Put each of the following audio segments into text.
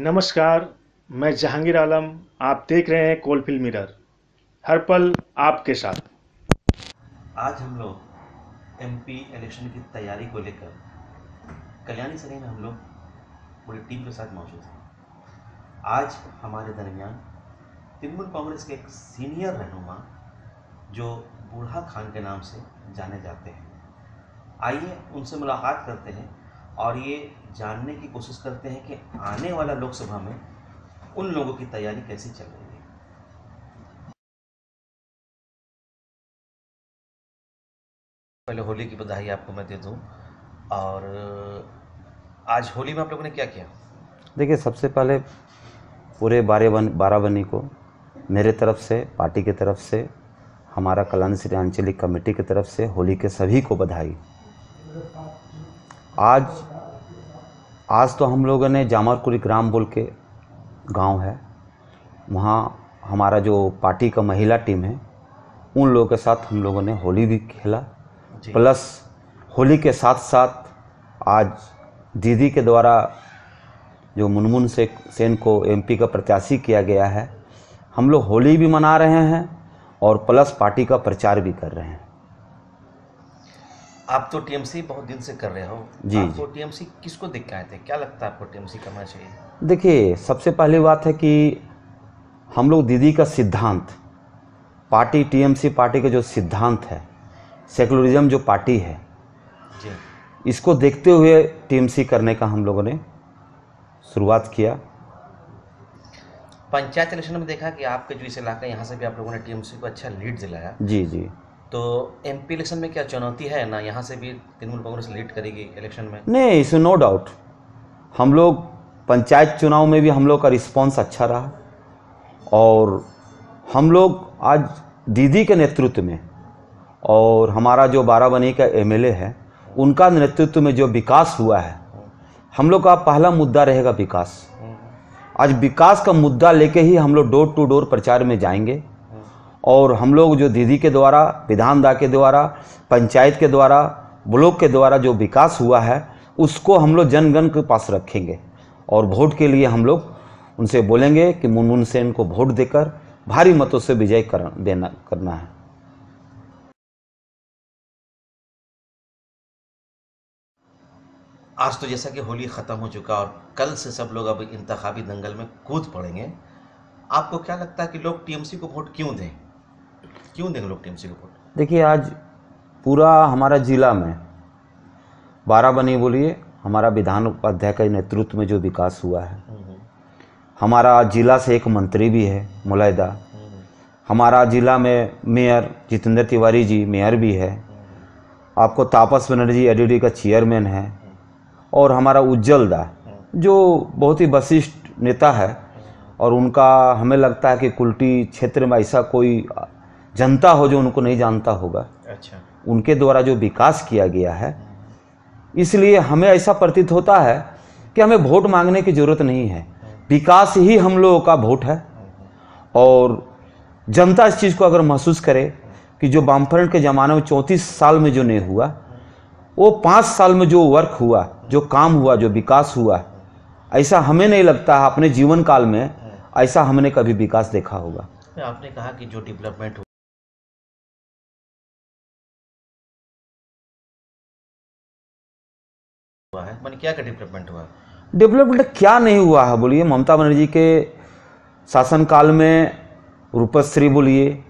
नमस्कार, मैं जहांगीर आलम। आप देख रहे हैं कोलफील्ड मिरर, हर पल आपके साथ। आज हम लोग एमपी इलेक्शन की तैयारी को लेकर कल्याणी सराय में हम लोग पूरी टीम के साथ मौजूद हैं। आज हमारे दरमियान तृणमूल कांग्रेस के एक सीनियर रहनुमा जो बूढ़ा खान के नाम से जाने जाते हैं, आइए उनसे मुलाकात करते हैं और ये जानने की कोशिश करते हैं कि आने वाला लोकसभा में उन लोगों की तैयारी कैसी चल रही है। पहले होली की बधाई आपको मैं दे दूं। और आज होली में आप लोगों ने क्या किया? देखिए, सबसे पहले पूरे बाराबनी को मेरे तरफ से, पार्टी की तरफ से, हमारा कल्याणी सराय आंचलिक कमेटी की तरफ से होली के सभी को बधाई। आज तो हम लोगों ने जामरकुरी ग्राम बोल के गांव है, वहाँ हमारा जो पार्टी का महिला टीम है उन लोगों के साथ हम लोगों ने होली भी खेला। प्लस होली के साथ साथ आज दीदी के द्वारा जो मुनमुन सेन को एमपी का प्रत्याशी किया गया है, हम लोग होली भी मना रहे हैं और प्लस पार्टी का प्रचार भी कर रहे हैं। आप तो टीएमसी बहुत दिन से कर रहे हो जी। आपको टीएमसी किसको देख के आए थे? क्या लगता है आपको टीएमसी करना चाहिए? देखिए, सबसे पहली बात है कि हम लोग दीदी का सिद्धांत, पार्टी टीएमसी पार्टी का जो सिद्धांत है, सेकुलरिज्म जो पार्टी है जी, इसको देखते हुए टीएमसी करने का हम लोगों ने शुरुआत किया। पंचायत इलेक्शन में देखा कि आपके जो इस इलाका यहाँ से भी आप लोगों ने टीएमसी को अच्छा लीड दिलाया। जी जी। तो एमपी इलेक्शन में क्या चुनौती है ना? यहाँ से भी तृणमूल कांग्रेस लीड करेगी इलेक्शन में? नहीं, इस नो डाउट हम लोग पंचायत चुनाव में भी हम लोग का रिस्पांस अच्छा रहा और हम लोग आज दीदी के नेतृत्व में और हमारा जो बाराबनी का एमएलए है उनका नेतृत्व में जो विकास हुआ है, हम लोग का पहला मुद्दा रहेगा विकास। आज विकास का मुद्दा लेके ही हम लोग डोर टू डोर प्रचार में जाएंगे और हम लोग जो दीदी के द्वारा, विधानसभा के द्वारा, पंचायत के द्वारा, ब्लॉक के द्वारा जो विकास हुआ है उसको हम लोग जनगण के पास रखेंगे और वोट के लिए हम लोग उनसे बोलेंगे कि मुनमुन सेन को वोट देकर भारी मतों से विजय करना है। आज तो जैसा कि होली ख़त्म हो चुका और कल से सब लोग अब इंतखाबी दंगल में कूद पड़ेंगे, आपको क्या लगता है कि लोग टीएमसी को वोट क्यों दें? क्यों देंगे लोग टीएमसी को वोट? देखिए, आज पूरा हमारा जिला में बाराबनी बोलिए, हमारा विधान उपाध्याय के नेतृत्व में जो विकास हुआ है, हमारा जिला से एक मंत्री भी है मुलैदा, हमारा जिला में मेयर जितेंद्र तिवारी जी मेयर भी है, आपको तापस बनर्जी एडीडी का चेयरमैन है और हमारा उज्जवल दा जो बहुत ही वरिष्ठ नेता है और उनका हमें लगता है कि कुल्टी क्षेत्र में ऐसा कोई जनता हो जो उनको नहीं जानता होगा। अच्छा। उनके द्वारा जो विकास किया गया है, इसलिए हमें ऐसा प्रतीत होता है कि हमें वोट मांगने की जरूरत नहीं है, विकास ही हम लोगों का वोट है। और जनता इस चीज़ को अगर महसूस करे कि जो वामफ्रंट के ज़माने में 34 साल में जो नहीं हुआ, वो 5 साल में जो वर्क हुआ, जो काम हुआ, जो विकास हुआ, ऐसा हमें नहीं लगता है अपने जीवन काल में ऐसा हमने कभी विकास देखा होगा। आपने कहा कि जो डेवलपमेंट हुआ है, माने क्या डेवलपमेंट हुआ? डेवलपमेंट क्या नहीं हुआ है बोलिए? ममता बनर्जी के शासनकाल में रूपश्री बोलिए,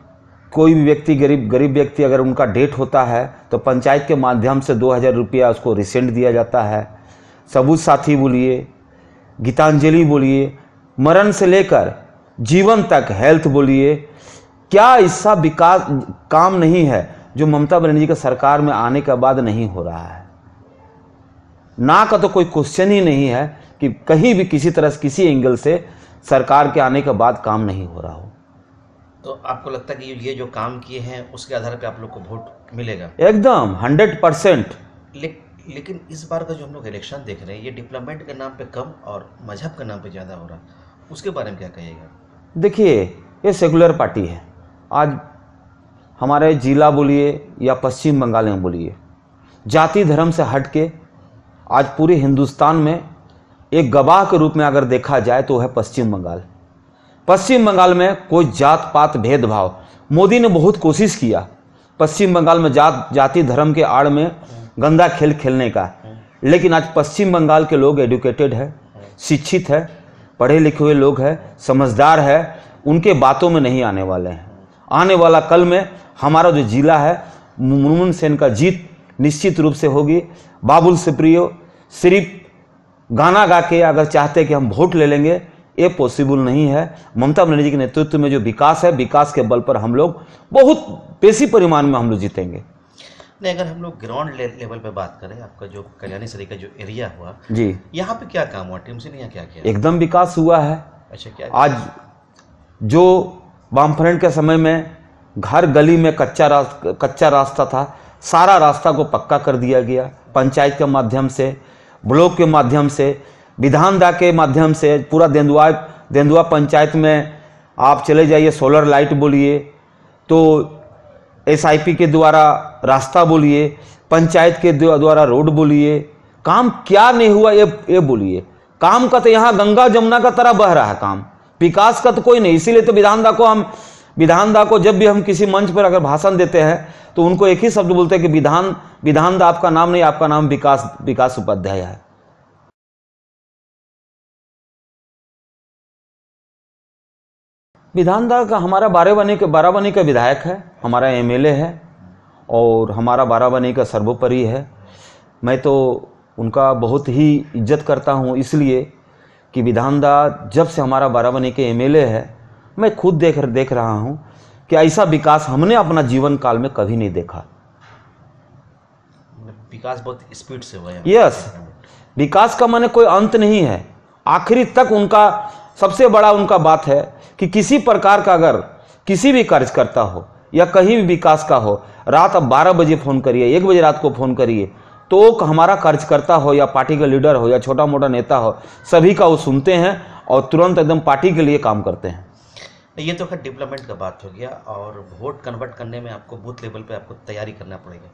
कोई भी व्यक्ति गरीब व्यक्ति अगर उनका डेट होता है तो पंचायत के माध्यम से 2000 रुपया उसको रिसेंट दिया जाता है। सबूत साथी बोलिए, गीतांजलि बोलिए, मरण से लेकर जीवन तक, हेल्थ बोलिए, क्या ऐसा विकास काम नहीं है जो ममता बनर्जी के सरकार में आने के बाद नहीं हो रहा है? ना का तो कोई क्वेश्चन ही नहीं है कि कहीं भी किसी तरह से, किसी एंगल से सरकार के आने के बाद काम नहीं हो रहा हो। तो आपको लगता है कि ये जो काम किए हैं उसके आधार पे आप लोग को वोट मिलेगा? एकदम 100%। लेकिन इस बार का जो हम लोग इलेक्शन देख रहे हैं, ये डेवलपमेंट के नाम पे कम और मजहब के नाम पे ज़्यादा हो रहा है, उसके बारे में क्या कहिएगा? देखिए, ये सेकुलर पार्टी है। आज हमारे जिला बोलिए या पश्चिम बंगाल में बोलिए, जाति धर्म से हट के आज पूरे हिंदुस्तान में एक गवाह के रूप में अगर देखा जाए तो है पश्चिम बंगाल। पश्चिम बंगाल में कोई जात पात भेदभाव, मोदी ने बहुत कोशिश किया पश्चिम बंगाल में जाति धर्म के आड़ में गंदा खेल खेलने का, लेकिन आज पश्चिम बंगाल के लोग एडुकेटेड है, शिक्षित है, पढ़े लिखे हुए लोग हैं, समझदार है, उनके बातों में नहीं आने वाले हैं। आने वाला कल में हमारा जो जिला है मनमोहन सेन का जीत निश्चित रूप से होगी। बाबुल सुप्रियो सिर्फ गाना गा के अगर चाहते कि हम वोट ले लेंगे, ये पॉसिबल नहीं है। ममता बनर्जी के नेतृत्व में जो विकास है, विकास के बल पर हम लोग बहुत बेसी परिमाण में हम लोग जीतेंगे। नहीं, अगर हम लोग ग्राउंड लेवल पे बात करें, आपका जो कल्याणी सरी का जो एरिया हुआ जी, यहाँ पे क्या काम हुआ टीएमसी ने, यहाँ क्या किया? एकदम विकास हुआ है। अच्छा, क्या आज जो वामफ्रंट के समय में घर गली में कच्चा रास्ता था, सारा रास्ता को पक्का कर दिया गया। पंचायत के माध्यम से, ब्लॉक के माध्यम से, विधानसभा के माध्यम से, पूरा देंदुआ पंचायत में आप चले जाइए, सोलर लाइट बोलिए तो एसआईपी के द्वारा रास्ता बोलिए, पंचायत के द्वारा रोड बोलिए, काम क्या नहीं हुआ ये बोलिए। काम का तो यहाँ गंगा जमुना का तरह बह रहा है काम, विकास का तो कोई नहीं। इसीलिए तो विधानसभा को जब भी हम किसी मंच पर अगर भाषण देते हैं तो उनको एक ही शब्द बोलते हैं कि विधानसभा आपका नाम नहीं, आपका नाम विकास उपाध्याय है। विधानसभा का हमारा बाराबनी का विधायक है, हमारा एमएलए है और हमारा बाराबनी का सर्वोपरि है। मैं तो उनका बहुत ही इज्जत करता हूं, इसलिए कि विधानसभा जब से हमारा बाराबनी के एमएलए है, मैं खुद देख रहा हूं कि ऐसा विकास हमने अपना जीवन काल में कभी नहीं देखा। विकास बहुत स्पीड से हुआ है। यस, विकास का माने कोई अंत नहीं है, आखिरी तक उनका सबसे बड़ा उनका बात है कि किसी प्रकार का अगर किसी भी कार्यकर्ता हो या कहीं भी विकास का हो, रात अब 12 बजे फ़ोन करिए, 1 बजे रात को फ़ोन करिए, तो हमारा कार्यकर्ता हो या पार्टी का लीडर हो या छोटा मोटा नेता हो, सभी का वो सुनते हैं और तुरंत एकदम पार्टी के लिए काम करते हैं। ये तो खैर डेवलपमेंट का बात हो गया, और वोट कन्वर्ट करने में आपको बूथ लेवल पे आपको तैयारी करना पड़ेगा।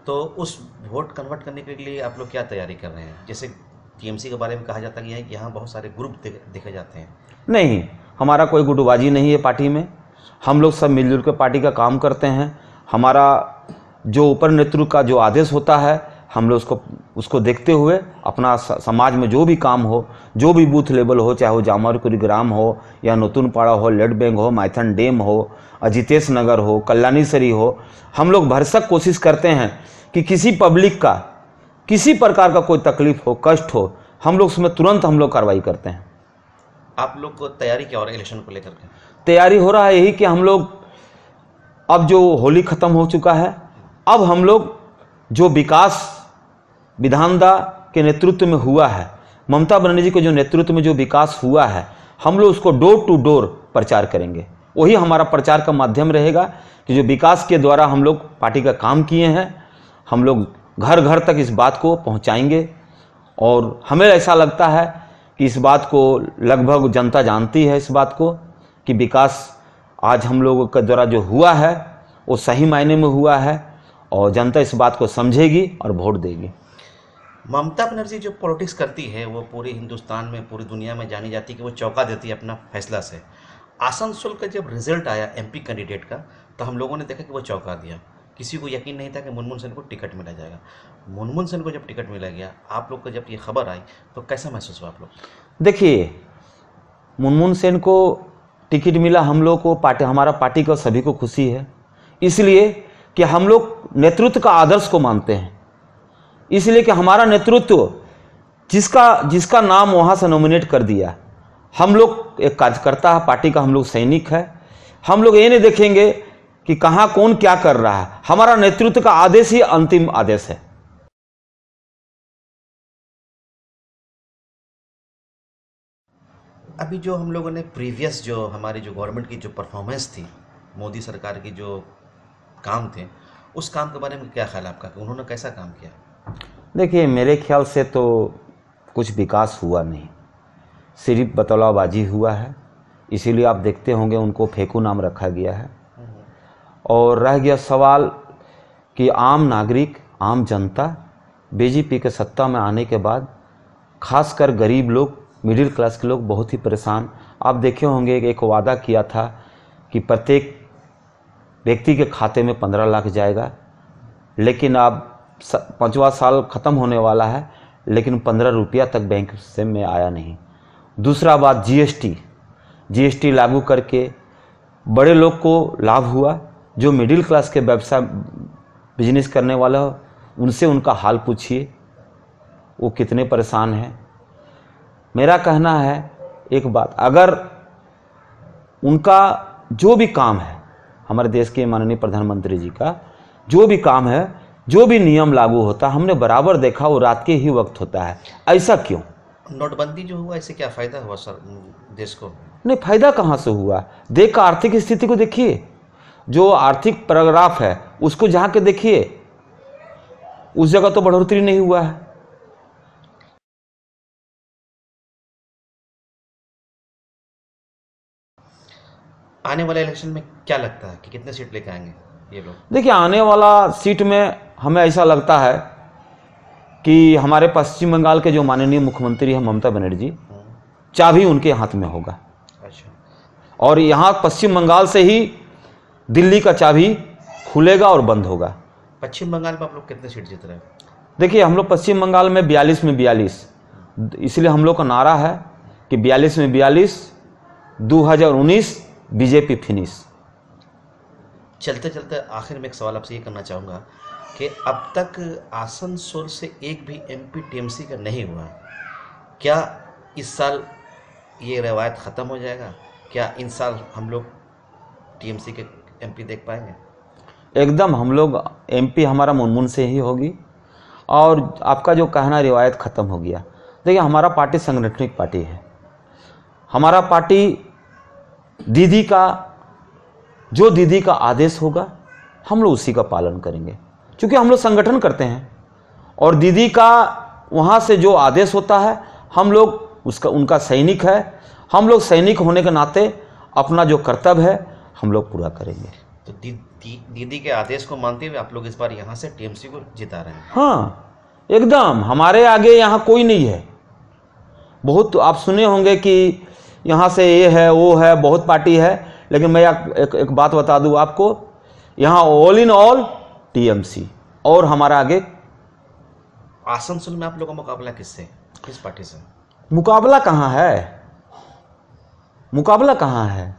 तो उस वोट कन्वर्ट करने के लिए आप लोग क्या तैयारी कर रहे हैं? जैसे टीएमसी के बारे में कहा जाता है कि यहाँ बहुत सारे ग्रुप देखे जाते हैं। नहीं, हमारा कोई गुटबाजी नहीं है पार्टी में, हम लोग सब मिलजुल कर पार्टी का काम करते हैं। हमारा जो ऊपर नेतृत्व का जो आदेश होता है, हम लोग उसको देखते हुए अपना समाज में जो भी काम हो, जो भी बूथ लेवल हो, चाहे वो जामर कुरीग्राम हो या नतुनपाड़ा हो, लेड बैंक हो, माइथन डैम हो, अजितेश नगर हो, कल्याणी सरी हो, हम लोग भरसक कोशिश करते हैं कि किसी पब्लिक का किसी प्रकार का कोई तकलीफ हो, कष्ट हो, हम लोग उसमें तुरंत हम लोग कार्रवाई करते हैं। आप लोग को तैयारी क्या और इलेक्शन को लेकर के? तैयारी हो रहा है यही कि हम लोग अब जो होली खत्म हो चुका है, अब हम लोग जो विकास विधानसभा के नेतृत्व में हुआ है, ममता बनर्जी के जो नेतृत्व में जो विकास हुआ है, हम लोग उसको डोर टू डोर प्रचार करेंगे। वही हमारा प्रचार का माध्यम रहेगा कि जो विकास के द्वारा हम लोग पार्टी का काम किए हैं, हम लोग घर घर तक इस बात को पहुंचाएंगे। और हमें ऐसा लगता है कि इस बात को लगभग जनता जानती है, इस बात को कि विकास आज हम लोगों के द्वारा जो हुआ है वो सही मायने में हुआ है, और जनता इस बात को समझेगी और वोट देगी। ममता बनर्जी जो पॉलिटिक्स करती है वो पूरे हिंदुस्तान में, पूरी दुनिया में जानी जाती है कि वो चौंका देती है अपना फैसला से। आसनसोल का जब रिजल्ट आया एमपी कैंडिडेट का, तो हम लोगों ने देखा कि वो चौंका दिया। किसी को यकीन नहीं था कि मनमोहन सेन को टिकट मिला जाएगा। मनमोहन सेन को जब टिकट मिला गया, आप लोग को जब ये खबर आई तो कैसा महसूस हुआ आप लोग? देखिए, मनमोहन सेन को टिकट मिला, हम लोग को हमारा पार्टी को सभी को खुशी है, इसलिए कि हम लोग नेतृत्व का आदर्श को मानते हैं। इसलिए कि हमारा नेतृत्व जिसका नाम वहाँ से नॉमिनेट कर दिया, हम लोग एक कार्यकर्ता है, पार्टी का हम लोग सैनिक है। हम लोग ये नहीं देखेंगे कि कहाँ कौन क्या कर रहा है, हमारा नेतृत्व का आदेश ही अंतिम आदेश है। अभी जो हम लोगों ने प्रीवियस जो हमारी जो गवर्नमेंट की जो परफॉर्मेंस थी, मोदी सरकार की जो काम थे, उस काम के बारे में क्या ख्याल आपका कि उन्होंने कैसा काम किया? देखिए, मेरे ख्याल से तो कुछ विकास हुआ नहीं, सिर्फ बतौलाबाजी हुआ है। इसीलिए आप देखते होंगे उनको फेंकू नाम रखा गया है। और रह गया सवाल कि आम नागरिक, आम जनता बीजेपी के सत्ता में आने के बाद खासकर गरीब लोग, मिडिल क्लास के लोग बहुत ही परेशान। आप देखे होंगे एक वादा किया था कि प्रत्येक व्यक्ति के खाते में 15 लाख जाएगा, लेकिन अब 5वां साल ख़त्म होने वाला है, लेकिन 15 रुपया तक बैंक से में आया नहीं। दूसरा बात जीएसटी लागू करके बड़े लोग को लाभ हुआ, जो मिडिल क्लास के व्यवसाय बिजनेस करने वाला हो उनसे उनका हाल पूछिए, वो कितने परेशान हैं। मेरा कहना है एक बात, अगर उनका जो भी काम है, हमारे देश के माननीय प्रधानमंत्री जी का जो भी काम है, जो भी नियम लागू होता है, हमने बराबर देखा वो रात के ही वक्त होता है। ऐसा क्यों? नोटबंदी जो हुआ इससे क्या फ़ायदा हुआ सर देश को? नहीं, फायदा कहाँ से हुआ? देश का आर्थिक स्थिति को देखिए, जो आर्थिक पैराग्राफ है उसको जहाँ के देखिए, उस जगह तो बढ़ोतरी नहीं हुआ है। आने वाले इलेक्शन में क्या लगता है कि कितने सीट लेकर आएंगे ये लोग? देखिए, आने वाला सीट में हमें ऐसा लगता है कि हमारे पश्चिम बंगाल के जो माननीय मुख्यमंत्री हैं ममता बनर्जी, चाबी उनके हाथ में होगा। अच्छा। और यहाँ पश्चिम बंगाल से ही दिल्ली का चाबी खुलेगा और बंद होगा। पश्चिम बंगाल में आप लोग कितने सीट जीत रहे हैं? देखिए, हम लोग पश्चिम बंगाल में 42 में 42, इसलिए हम लोग का नारा है कि 42 में 42, 2019 बीजेपी फिनिश। चलते चलते आखिर में एक सवाल आपसे ये करना चाहूँगा कि अब तक आसनसोल से एक भी एमपी टीएमसी का नहीं हुआ, क्या इस साल ये रवायत ख़त्म हो जाएगा? क्या इन साल हम लोग टीएमसी के एमपी देख पाएंगे? एकदम, हम लोग एमपी हमारा मुनमुन से ही होगी। और आपका जो कहना रिवायत ख़त्म हो गया, देखिए हमारा पार्टी संगठनिक पार्टी है। हमारा पार्टी दीदी का आदेश होगा, हम लोग उसी का पालन करेंगे, क्योंकि हम लोग संगठन करते हैं। और दीदी का वहाँ से जो आदेश होता है, हम लोग उनका सैनिक है। हम लोग सैनिक होने के नाते अपना जो कर्तव्य है हम लोग पूरा करेंगे। तो दीदी के आदेश को मानते हुए आप लोग इस बार यहाँ से टीएमसी को जिता रहे हैं? हाँ, एकदम, हमारे आगे यहाँ कोई नहीं है। बहुत आप सुने होंगे कि यहाँ से ये है वो है, बहुत पार्टी है, लेकिन मैं एक बात बता दूँ आपको, यहाँ ऑल इन ऑल टीएमसी। और हमारा आगे आसनसोल में आप लोगों का मुकाबला किससे, किस पार्टी से? मुकाबला कहाँ है? मुकाबला कहाँ है?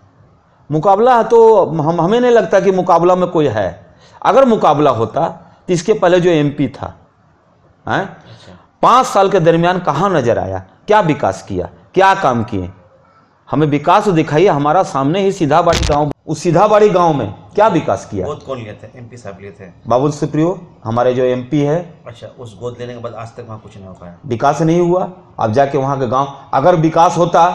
मुकाबला है तो हमें नहीं लगता कि मुकाबला में कोई है। अगर मुकाबला होता तो इसके पहले जो एमपी था, 5 साल के दरमियान कहाँ नजर आया? क्या विकास किया, क्या काम किए? हमें विकास दिखाइए। हमारा सामने ही सीधाबाड़ी गांव, उस सीधाबाड़ी गांव में क्या विकास किया? गोद कौन लिए थे? एमपी साहब लिए थे, बाबुल सुप्रियो हमारे जो एमपी है। अच्छा, उस गोद लेने के बाद आज तक वहाँ कुछ नहीं हो पाया, विकास नहीं हुआ। अब जाके वहाँ के गांव, अगर विकास होता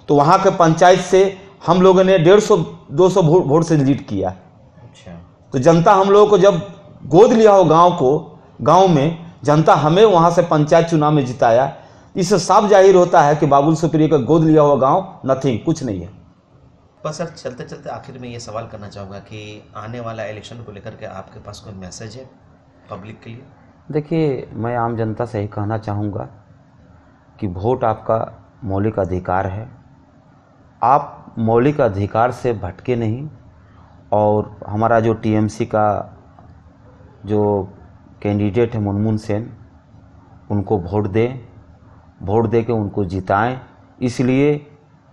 तो वहाँ के पंचायत से हम लोगों ने 150-200 वोट से लीड किया। अच्छा, तो जनता हम लोगों को जब गोद लिया हो गांव में जनता हमें वहाँ से पंचायत चुनाव में जिताया। इससे साफ जाहिर होता है कि बाबुल सुप्रियो का गोद लिया हुआ गांव नथिंग, कुछ नहीं है। बस सर, चलते चलते आखिर में ये सवाल करना चाहूँगा कि आने वाला इलेक्शन को लेकर के आपके पास कोई मैसेज है पब्लिक के लिए? देखिए, मैं आम जनता से ही कहना चाहूँगा कि वोट आपका मौलिक अधिकार है। आप मौलिक अधिकार से भटके नहीं। और हमारा जो टीएमसी का जो कैंडिडेट है मुनमुन सेन, उनको वोट दे के उनको जिताएं। इसलिए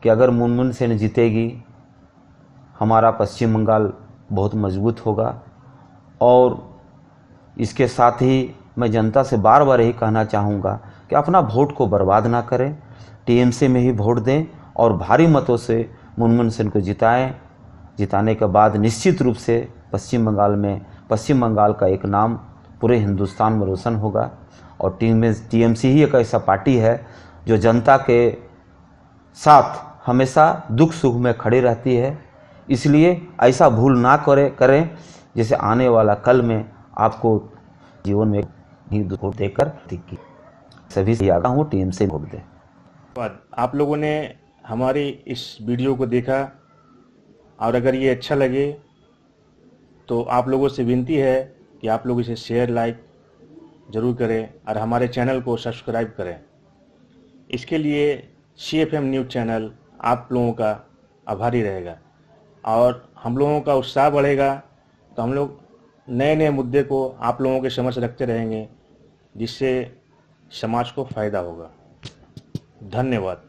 कि अगर मुनमुन सेन जीतेगी, हमारा पश्चिम बंगाल बहुत मजबूत होगा। और इसके साथ ही मैं जनता से बार बार यही कहना चाहूँगा कि अपना वोट को बर्बाद ना करें, टीएमसी में ही वोट दें और भारी मतों से मुनमुन सेन को जिताएं। जिताने के बाद निश्चित रूप से पश्चिम बंगाल का एक नाम पूरे हिंदुस्तान में रोशन होगा। और टीएमसी ही एक ऐसा पार्टी है जो जनता के साथ हमेशा दुख सुख में खड़ी रहती है। इसलिए ऐसा भूल ना करें जैसे आने वाला कल में आपको जीवन में ही दुख देकर सभी से आगा हूँ, टीएमसी वोट दें। आप लोगों ने हमारी इस वीडियो को देखा, और अगर ये अच्छा लगे तो आप लोगों से विनती है कि आप लोग इसे शेयर लाइक ज़रूर करें और हमारे चैनल को सब्सक्राइब करें। इसके लिए CFM न्यूज़ चैनल आप लोगों का आभारी रहेगा और हम लोगों का उत्साह बढ़ेगा, तो हम लोग नए नए मुद्दे को आप लोगों के समक्ष रखते रहेंगे, जिससे समाज को फ़ायदा होगा। धन्यवाद।